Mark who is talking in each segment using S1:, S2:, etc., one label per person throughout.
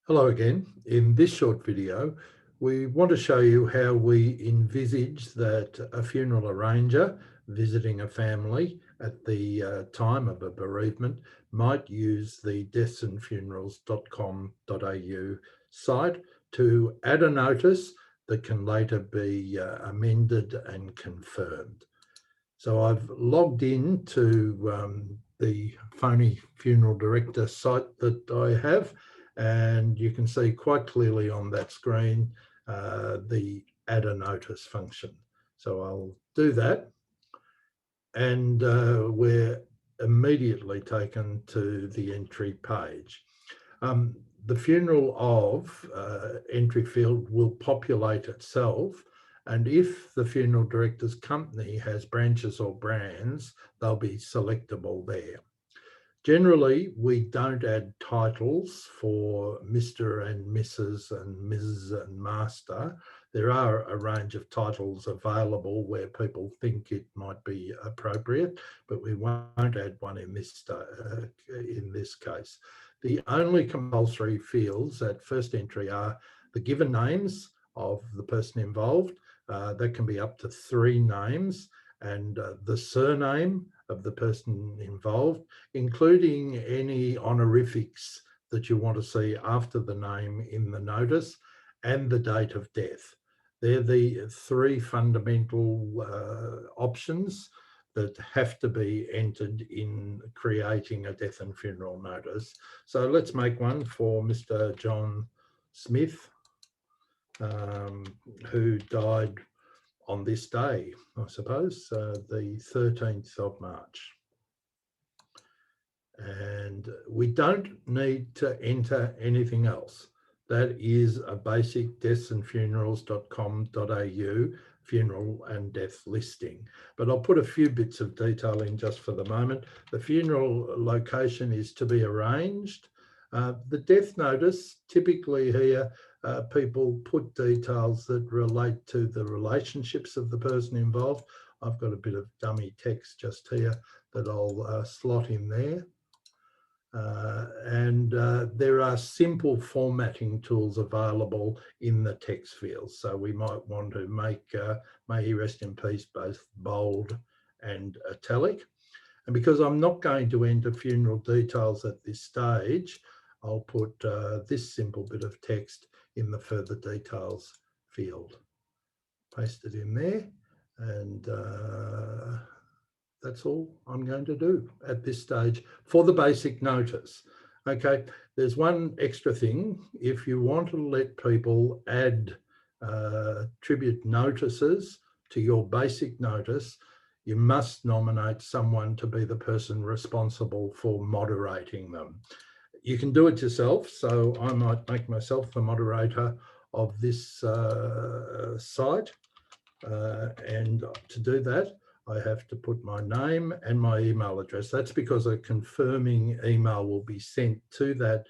S1: Hello again. In this short video, we want to show you how we envisage that a funeral arranger visiting a family at the time of a bereavement might use the deathsandfunerals.com.au site to add a notice that can later be amended and confirmed. So I've logged in to the Phony Funeral Director site that I have, and you can see quite clearly on that screen the add a notice function. So I'll do that, and we're immediately taken to the entry page. The funeral of entry field will populate itself, and if the funeral director's company has branches or brands, they'll be selectable there. Generally, we don't add titles for Mr. and Mrs. and Ms. and Master. There are a range of titles available where people think it might be appropriate, but we won't add one in this case. The only compulsory fields at first entry are the given names of the person involved. That can be up to 3 names, and the surname of the person involved, including any honorifics that you want to see after the name in the notice, and the date of death. They're the 3 fundamental options that have to be entered in creating a death and funeral notice. So let's make one for Mr. John Smith, who died on this day, I suppose, the 13th of March. And we don't need to enter anything else. That is a basic deathsandfunerals.com.au funeral and death listing. But I'll put a few bits of detail in just for the moment. The funeral location is to be arranged. The death notice, typically here, people put details that relate to the relationships of the person involved. I've got a bit of dummy text just here that I'll slot in there. There are simple formatting tools available in the text fields. So we might want to make, may he rest in peace, both bold and italic. And because I'm not going to enter funeral details at this stage, I'll put this simple bit of text in the further details field. Paste it in there, and that's all I'm going to do at this stage for the basic notice. Okay, there's one extra thing. If you want to let people add tribute notices to your basic notice, you must nominate someone to be the person responsible for moderating them. You can do it yourself, so I might make myself the moderator of this site. And to do that, I have to put my name and my email address. That's because a confirming email will be sent to that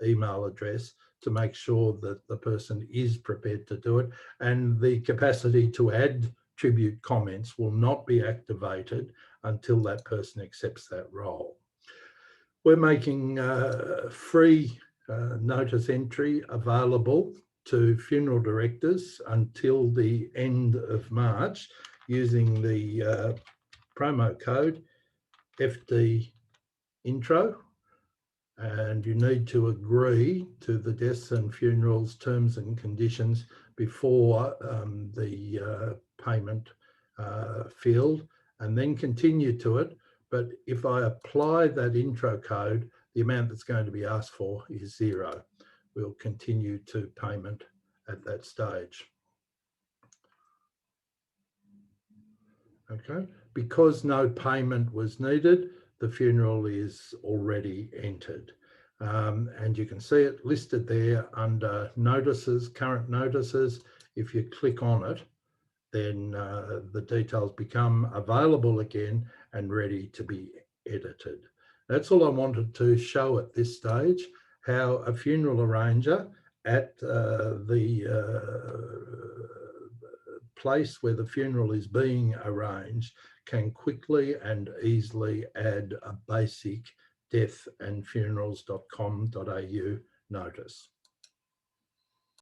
S1: email address to make sure that the person is prepared to do it. And the capacity to add tribute comments will not be activated until that person accepts that role. We're making free notice entry available to funeral directors until the end of March using the promo code FD Intro, and you need to agree to the deaths and funerals terms and conditions before the payment field, and then continue to it. But if I apply that intro code, the amount that's going to be asked for is 0. We'll continue to payment at that stage. Okay, because no payment was needed, the funeral is already entered. And you can see it listed there under notices, current notices. If you click on it, then the details become available again and ready to be edited. That's all I wanted to show at this stage, how a funeral arranger at the place where the funeral is being arranged can quickly and easily add a basic death and funerals.com.au notice.